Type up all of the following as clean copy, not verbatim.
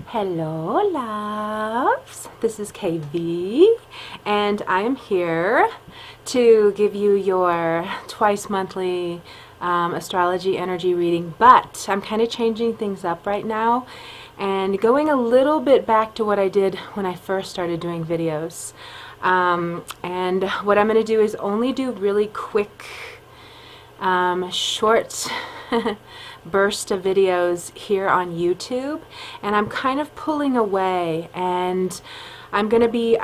Hello loves, this is KV and I am here to give you your twice monthly astrology energy reading, but I'm kind of changing things up right now and going a little bit back to what I did when I first started doing videos. And what I'm going to do is only do really quick short burst of videos here on YouTube, and I'm kind of pulling away, and I'm going to be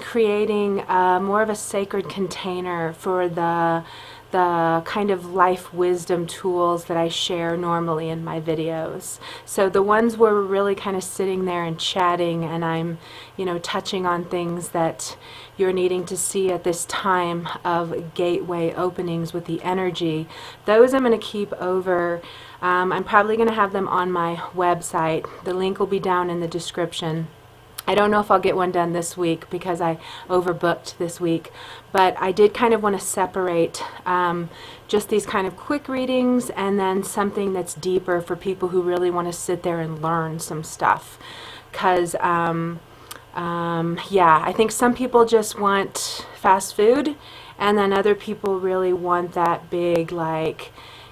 creating more of a sacred container for the kind of life wisdom tools that I share normally in my videos. So the ones where we're really kind of sitting there and chatting, and I'm, touching on things that you're needing to see at this time of gateway openings with the energy, those I'm going to keep over. I'm probably going to have them on my website. The link will be down in the description. I don't know if I'll get one done this week because I overbooked this week, but I did kind of want to separate just these kind of quick readings and then something that's deeper for people who really want to sit there and learn some stuff. Because, yeah, I think some people just want fast food, and then other people really want that big, like,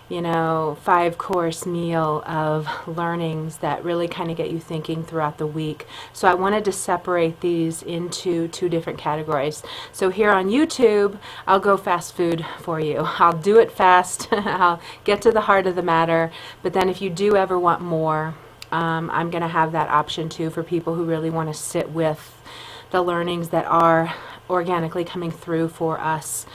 5-course meal of learnings that really kind of get you thinking throughout the week. So I wanted to separate these into two different categories. So here on YouTube, I'll go fast food for you. I'll do it fast. I'll get to the heart of the matter. But then if you do ever want more, I'm going to have that option too for people who really want to sit with the learnings that are organically coming through for us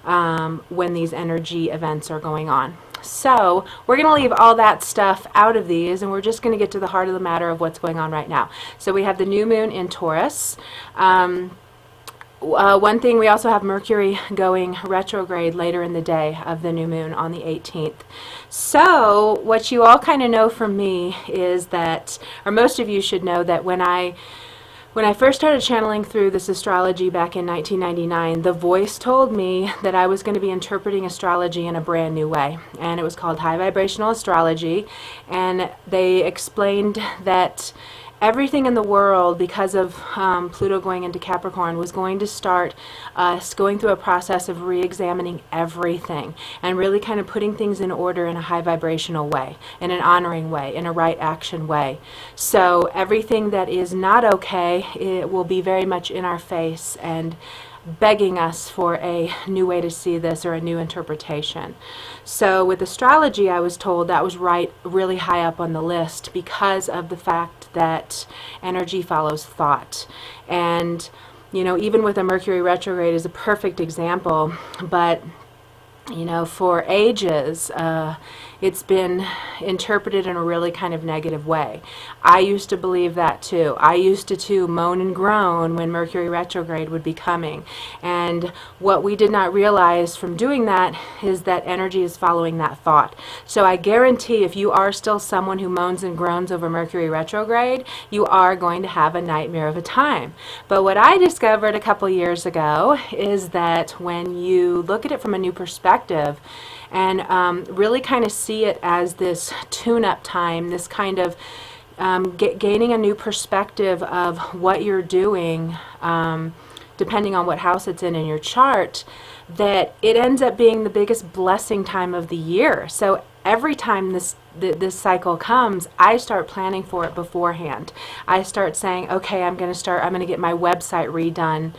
when these energy events are going on. So we're going to leave all that stuff out of these, and we're just going to get to the heart of the matter of what's going on right now. So we have the new moon in Taurus. One thing, we also have Mercury going retrograde later in the day of the new moon on the 18th. So what you all kind of know from me is that, or most of you should know that when I first started channeling through this astrology back in 1999, the voice told me that I was going to be interpreting astrology in a brand new way. And it was called high vibrational astrology. And they explained that everything in the world, because of Pluto going into Capricorn, was going to start us going through a process of re-examining everything and really kind of putting things in order in a high vibrational way, in an honoring way, in a right action way. So everything that is not okay, it will be very much in our face and begging us for a new way to see this or a new interpretation. So with astrology, I was told that was really high up on the list because of the fact that energy follows thought. And even with a Mercury retrograde is a perfect example, but for ages, it's been interpreted in a really kind of negative way. I used to believe that too. I used to moan and groan when Mercury retrograde would be coming. And what we did not realize from doing that is that energy is following that thought. So I guarantee if you are still someone who moans and groans over Mercury retrograde, you are going to have a nightmare of a time. But what I discovered a couple years ago is that when you look at it from a new perspective, and really kind of see it as this tune-up time, this kind of gaining a new perspective of what you're doing, depending on what house it's in your chart, that it ends up being the biggest blessing time of the year. So every time this cycle comes, I start planning for it beforehand. I start saying, okay, I'm going to get my website redone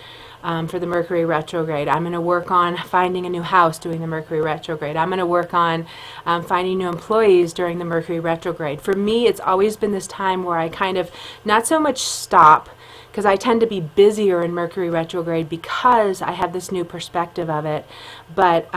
for the Mercury retrograde. I'm going to work on finding a new house doing the Mercury retrograde. I'm going to work on finding new employees during the Mercury retrograde. For me, it's always been this time where I kind of not so much stop, because I tend to be busier in Mercury retrograde because I have this new perspective of it, but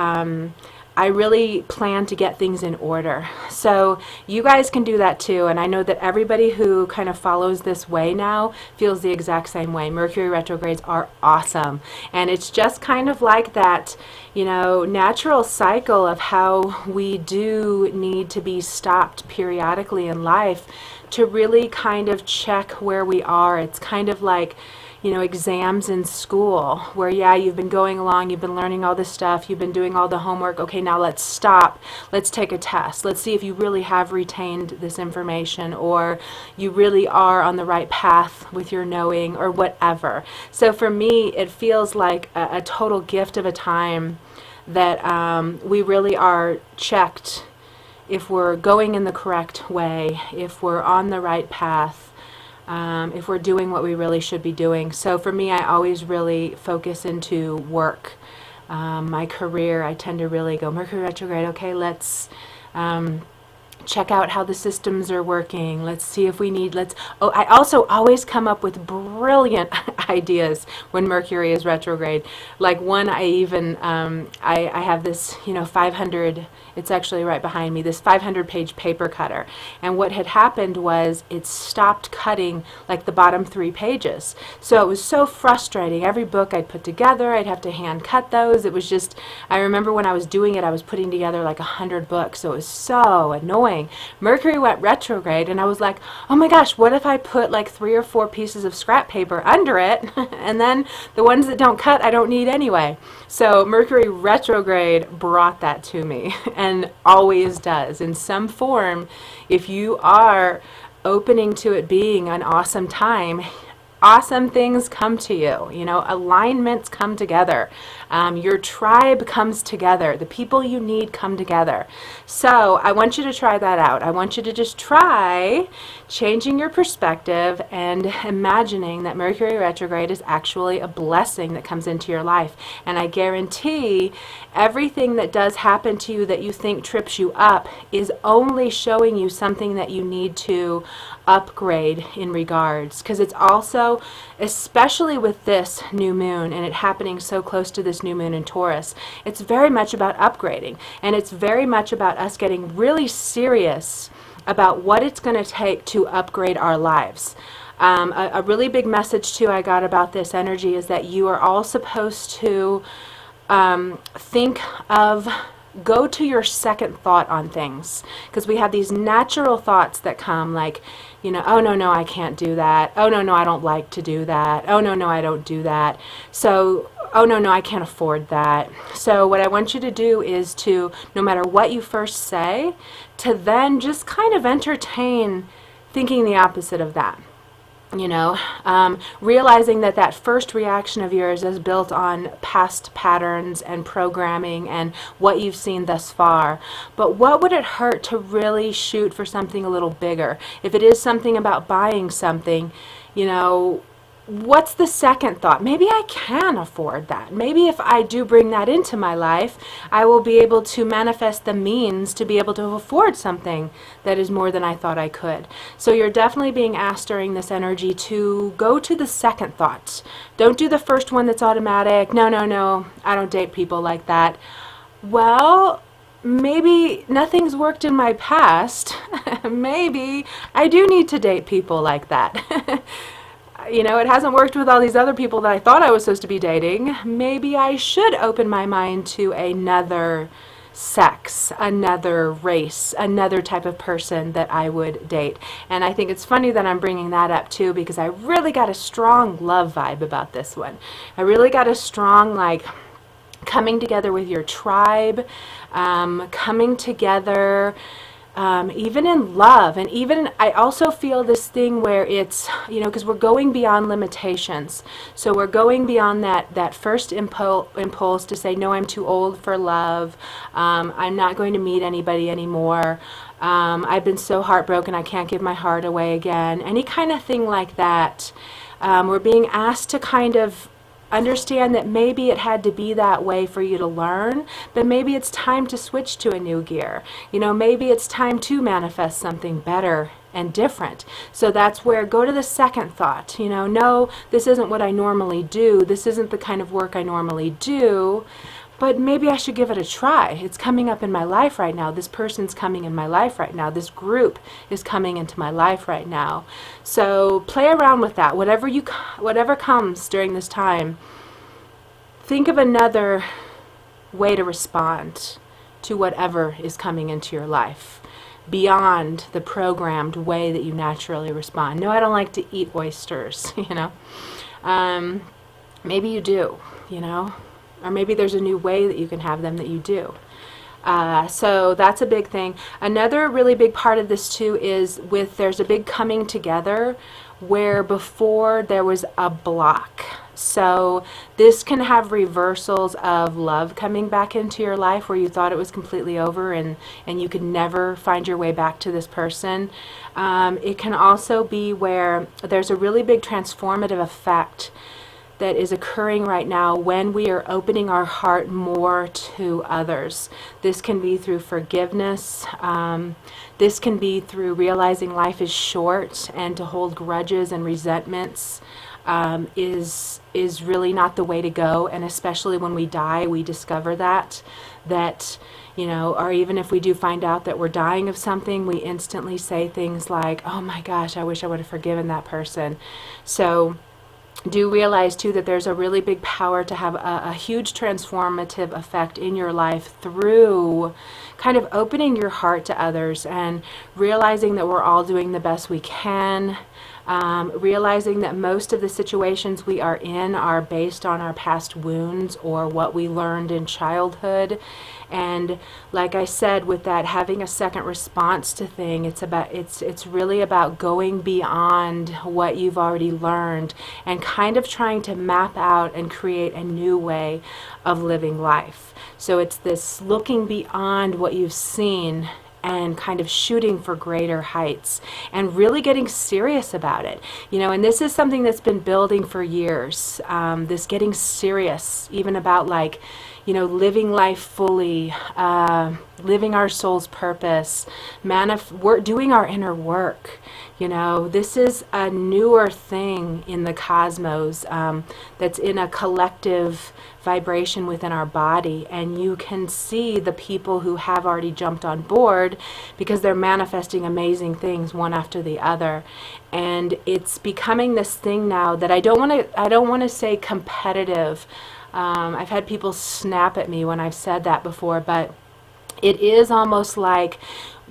I really plan to get things in order. So you guys can do that too, and I know that everybody who kind of follows this way now feels the exact same way. Mercury retrogrades are awesome, and it's just kind of like that, natural cycle of how we do need to be stopped periodically in life to really kind of check where we are. It's kind of like, exams in school where, yeah, you've been going along, you've been learning all this stuff, you've been doing all the homework. Okay, now let's stop. Let's take a test. Let's see if you really have retained this information, or you really are on the right path with your knowing, or whatever. So for me, it feels like a total gift of a time that we really are checked if we're going in the correct way, if we're on the right path, if we're doing what we really should be doing. So for me, I always really focus into work. My career, I tend to really go, Mercury retrograde, okay, let's check out how the systems are working. Let's see if we need, I also always come up with brilliant ideas when Mercury is retrograde. Like one, I even, I have this, 500, it's actually right behind me, this 500-page paper cutter. And what had happened was it stopped cutting like the bottom 3 pages. So it was so frustrating. Every book I'd put together, I'd have to hand cut those. It was just, I remember when I was doing it, I was putting together like 100 books. So it was so annoying. Mercury went retrograde and I was like, oh my gosh, what if I put like 3 or 4 pieces of scrap paper under it and then the ones that don't cut I don't need anyway. So Mercury retrograde brought that to me and always does in some form. If you are opening to it being an awesome time, awesome things come to you, alignments come together, your tribe comes together, the people you need come together. So I want you to try that out. I want you to just try changing your perspective and imagining that Mercury retrograde is actually a blessing that comes into your life. And I guarantee everything that does happen to you that you think trips you up is only showing you something that you need to upgrade in regards, because it's also, especially with this new moon and it happening so close to this new moon in Taurus, it's very much about upgrading, and it's very much about us getting really serious about what it's going to take to upgrade our lives. A really big message too I got about this energy is that you are all supposed to go to your second thought on things, because we have these natural thoughts that come like, oh no, I can't do that. Oh no, I don't like to do that. Oh no, I don't do that. So, oh no, I can't afford that. So what I want you to do is to, no matter what you first say, to then just kind of entertain thinking the opposite of that. Realizing that first reaction of yours is built on past patterns and programming and what you've seen thus far. But what would it hurt to really shoot for something a little bigger? If it is something about buying something, what's the second thought? Maybe I can afford that. Maybe if I do bring that into my life, I will be able to manifest the means to be able to afford something that is more than I thought I could. So you're definitely being asked during this energy to go to the second thought. Don't do the first one that's automatic. No, I don't date people like that. Well, maybe nothing's worked in my past. Maybe I do need to date people like that. It hasn't worked with all these other people that I thought I was supposed to be dating. Maybe I should open my mind to another sex, another race, another type of person that I would date. And I think it's funny that I'm bringing that up too, because I really got a strong love vibe about this one. I really got a strong, coming together with your tribe, coming together, even in love. And even I also feel this thing where it's, because we're going beyond limitations. So we're going beyond that first impulse to say, no, I'm too old for love. I'm not going to meet anybody anymore. I've been so heartbroken, I can't give my heart away again. Any kind of thing like that. We're being asked to kind of understand that maybe it had to be that way for you to learn, but maybe it's time to switch to a new gear. Maybe it's time to manifest something better and different. So that's where, go to the second thought. No, this isn't what I normally do. This isn't the kind of work I normally do, but maybe I should give it a try. It's coming up in my life right now. This person's coming in my life right now. This group is coming into my life right now. So play around with that. Whatever comes during this time, think of another way to respond to whatever is coming into your life beyond the programmed way that you naturally respond. No, I don't like to eat oysters, Maybe you do, you know, or maybe there's a new way that you can have them that you do. So that's a big thing. Another really big part of this too is there's a big coming together where before there was a block. So this can have reversals of love coming back into your life where you thought it was completely over and you could never find your way back to this person. It can also be where there's a really big transformative effect that is occurring right now when we are opening our heart more to others. This can be through forgiveness. This can be through realizing life is short, and to hold grudges and resentments is really not the way to go. And especially when we die, we discover that you know, or even if we do find out that we're dying of something, we instantly say things like, "Oh my gosh, I wish I would have forgiven that person." So do realize too that there's a really big power to have a huge transformative effect in your life through kind of opening your heart to others and realizing that we're all doing the best we can. Realizing that most of the situations we are in are based on our past wounds or what we learned in childhood. And like I said, with that, having a second response to thing, it's really about going beyond what you've already learned and kind of trying to map out and create a new way of living life. So it's this looking beyond what you've seen and kind of shooting for greater heights and really getting serious about it. You know, and this is something that's been building for years, this getting serious, even about like, you know, living life fully, living our soul's purpose, doing our inner work. You know, this is a newer thing in the cosmos that's in a collective vibration within our body, and you can see the people who have already jumped on board because they're manifesting amazing things one after the other. And it's becoming this thing now that I don't want to say competitive. I've had people snap at me when I've said that before, but it is almost like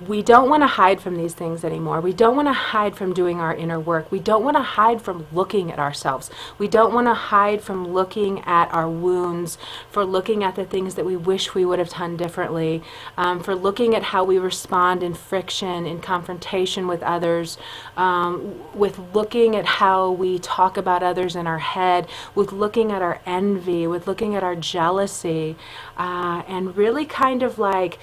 we don't want to hide from these things anymore. We don't want to hide from doing our inner work. We don't want to hide from looking at ourselves. We don't want to hide from looking at our wounds, for looking at the things that we wish we would have done differently, for looking at how we respond in friction, in confrontation with others, with looking at how we talk about others in our head, with looking at our envy, with looking at our jealousy, and really kind of like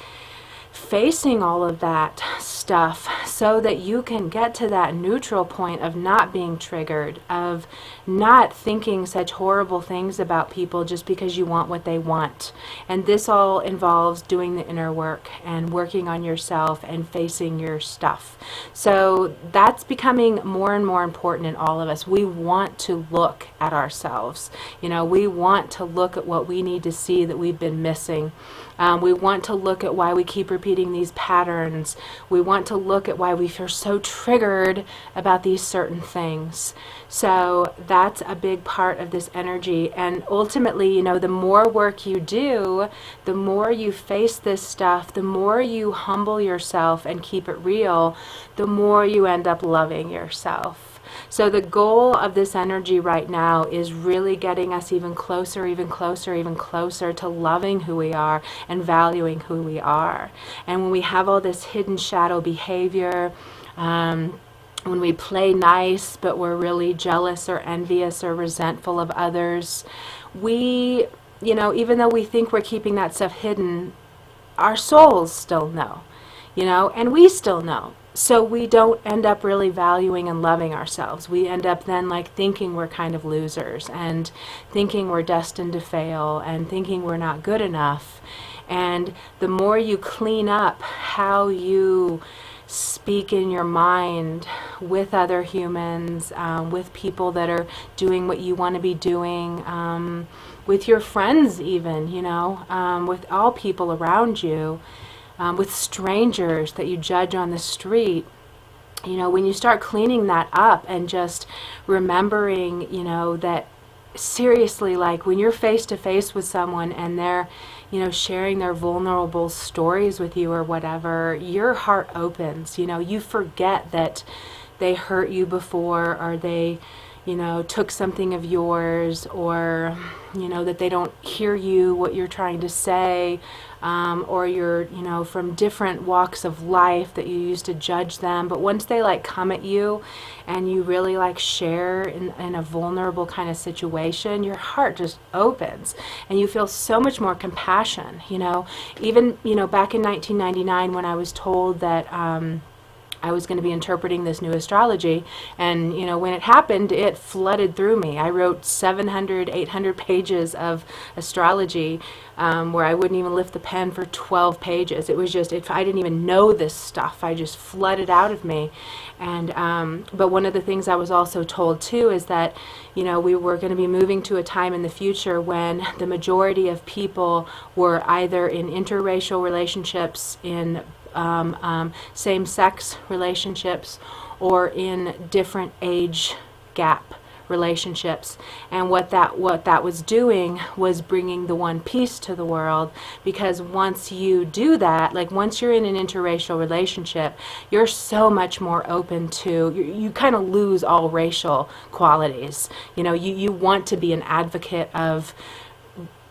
facing all of that stuff so that you can get to that neutral point of not being triggered, of not thinking such horrible things about people just because you want what they want. And this all involves doing the inner work and working on yourself and facing your stuff. So that's becoming more and more important in all of us. We want to look at ourselves. You know, we want to look at what we need to see that we've been missing. We want to look at why we keep repeating these patterns. We want to look at why we feel so triggered about these certain things. So that's a big part of this energy. And ultimately, you know, the more work you do, the more you face this stuff, the more you humble yourself and keep it real, the more you end up loving yourself. So the goal of this energy right now is really getting us even closer, even closer, even closer to loving who we are and valuing who we are. And when we have all this hidden shadow behavior, when we play nice but we're really jealous or envious or resentful of others, we, you know, even though we think we're keeping that stuff hidden, our souls still know, you know, and we still know. So we don't end up really valuing and loving ourselves. We end up then like thinking we're kind of losers and thinking we're destined to fail and thinking we're not good enough. And the more you clean up how you speak in your mind with other humans, with people that are doing what you want to be doing, with your friends even, you know, with all people around you, with strangers that you judge on the street, you know, when you start cleaning that up and just remembering, you know, that seriously, like when you're face to face with someone and they're, you know, sharing their vulnerable stories with you or whatever, your heart opens. You know, you forget that they hurt you before, or they, took something of yours, or that they don't hear you, what you're trying to say, or you're from different walks of life that you used to judge them. But once they like come at you and you really like share in a vulnerable kind of situation, your heart just opens and you feel so much more compassion. Even back in 1999 when I was told that I was going to be interpreting this new astrology, and when it happened, it flooded through me. I wrote 700, 800 pages of astrology, where I wouldn't even lift the pen for 12 pages. It was just, I didn't even know this stuff. I just flooded out of me. And but one of the things I was also told too is that we were going to be moving to a time in the future when the majority of people were either in interracial relationships, in same-sex relationships, or in different age gap relationships. And what that was doing was bringing the one piece to the world, because once you do that, like once you're in an interracial relationship, you're so much more open to, you kind of lose all racial qualities. You want to be an advocate of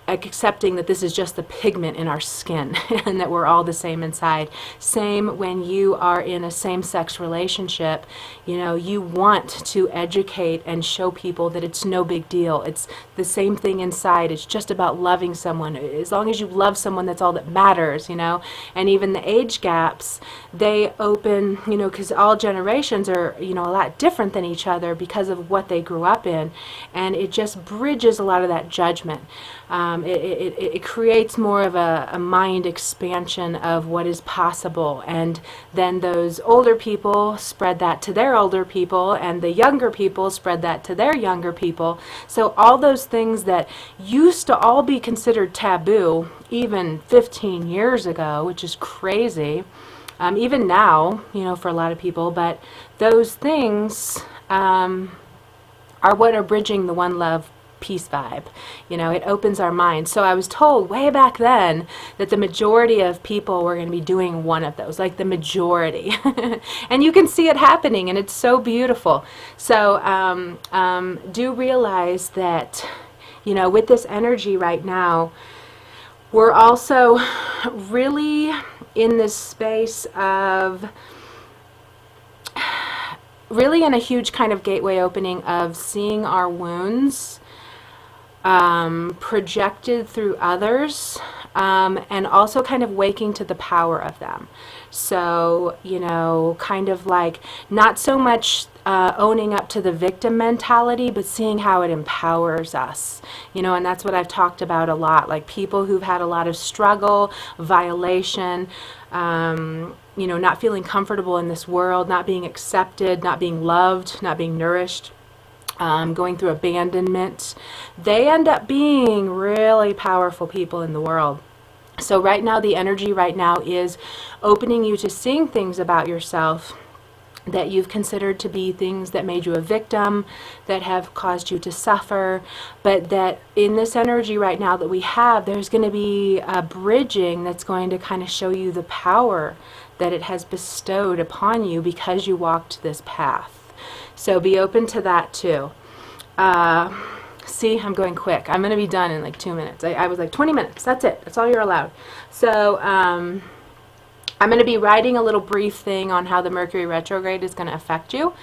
accepting that this is just the pigment in our skin and that we're all the same inside. Same when you are in a same-sex relationship, you want to educate and show people that it's no big deal. It's the same thing inside. It's just about loving someone. As long as you love someone, that's all that matters, And even the age gaps, they open, because all generations are, a lot different than each other because of what they grew up in. And it just bridges a lot of that judgment. It creates more of a mind expansion of what is possible, and then those older people spread that to their older people, and the younger people spread that to their younger people. So all those things that used to all be considered taboo even 15 years ago, which is crazy, even now, for a lot of people, but those things are what are bridging the one love peace vibe. It opens our minds. So I was told way back then that the majority of people were going to be doing one of those, like the majority. And you can see it happening, and it's so beautiful. So do realize that, with this energy right now, we're also really in this space of really in a huge kind of gateway opening of seeing our wounds projected through others, and also kind of waking to the power of them. So, kind of like not so much owning up to the victim mentality, but seeing how it empowers us, and that's what I've talked about a lot, like people who've had a lot of struggle, violation, not feeling comfortable in this world, not being accepted, not being loved, not being nourished, going through abandonment. They end up being really powerful people in the world. So right now, the energy right now is opening you to seeing things about yourself that you've considered to be things that made you a victim, that have caused you to suffer, but that in this energy right now that we have, there's going to be a bridging that's going to kind of show you the power that it has bestowed upon you because you walked this path. So be open to that too. See, I'm going quick. I'm going to be done in like 2 minutes. I was like 20 minutes. That's it. That's all you're allowed. So I'm going to be writing a little brief thing on how the Mercury retrograde is going to affect you.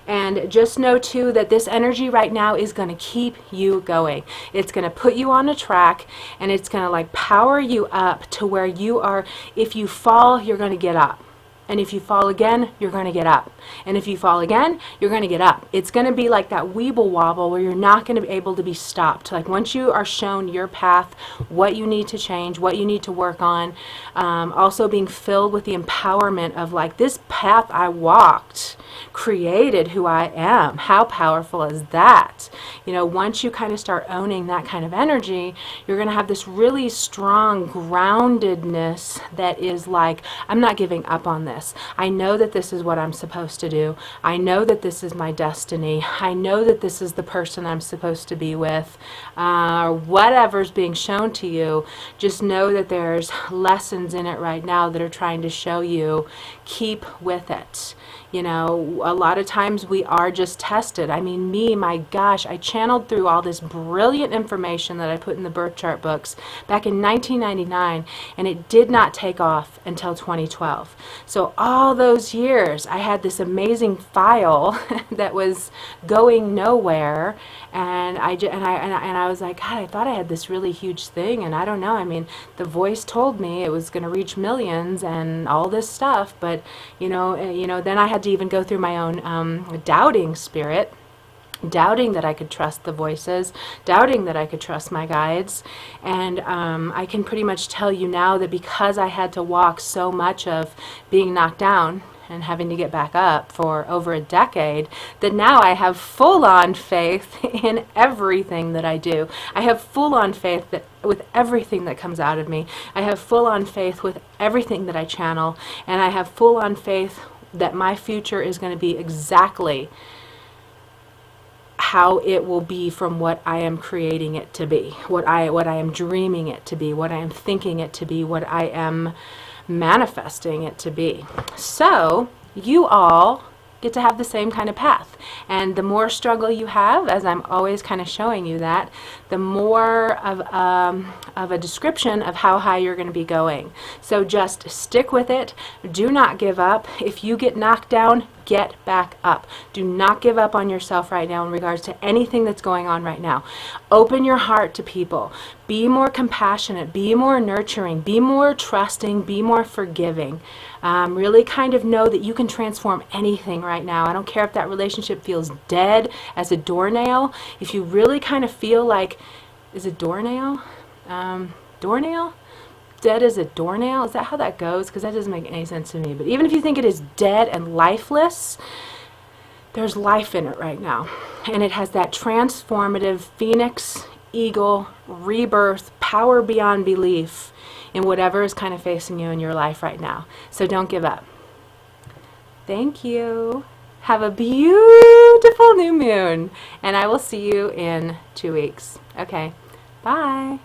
And just know too that this energy right now is going to keep you going. It's going to put you on a track, and it's going to like power you up to where you are. If you fall, you're going to get up. And if you fall again, you're going to get up. And if you fall again, you're going to get up. It's going to be like that weeble wobble where you're not going to be able to be stopped. Like once you are shown your path, what you need to change, what you need to work on, also being filled with the empowerment of like, this path I walked created who I am. How powerful is that? Once you kind of start owning that kind of energy, you're going to have this really strong groundedness that is like, I'm not giving up on this. I know that this is what I'm supposed to do. I know that this is my destiny. I know that this is the person I'm supposed to be with. Whatever's being shown to you, just know that there's lessons in it right now that are trying to show you, keep with it. You know, a lot of times we are just tested. I mean, my gosh, I channeled through all this brilliant information that I put in the birth chart books back in 1999, and it did not take off until 2012. So all those years, I had this amazing file that was going nowhere, and I was like, God, I thought I had this really huge thing, and I don't know. I mean, the voice told me it was going to reach millions and all this stuff, but then I had to even go through my own doubting spirit, doubting that I could trust the voices, doubting that I could trust my guides. And I can pretty much tell you now that because I had to walk so much of being knocked down and having to get back up for over a decade, that now I have full-on faith in everything that I do. I have full-on faith that with everything that comes out of me. I have full-on faith with everything that I channel, and I have full-on faith that my future is going to be exactly how it will be from what I am creating it to be, what I am dreaming it to be, what I am thinking it to be, what I am manifesting it to be. So you all get to have the same kind of path, and the more struggle you have, as I'm always kind of showing you that, the more of a description of how high you're going to be going. So just stick with it. Do not give up. If you get knocked down, get back up. Do not give up on yourself right now in regards to anything that's going on right now. Open your heart to people. Be more compassionate. Be more nurturing. Be more trusting. Be more forgiving. Really kind of know that you can transform anything right now. I don't care if that relationship feels dead as a doornail. If you really kind of feel like, is it doornail? Doornail? Dead as a doornail? Is that how that goes? Because that doesn't make any sense to me. But even if you think it is dead and lifeless, there's life in it right now. And it has that transformative phoenix, eagle, rebirth, power beyond belief in whatever is kind of facing you in your life right now. So don't give up. Thank you. Have a beautiful new moon. And I will see you in 2 weeks. Okay. Bye.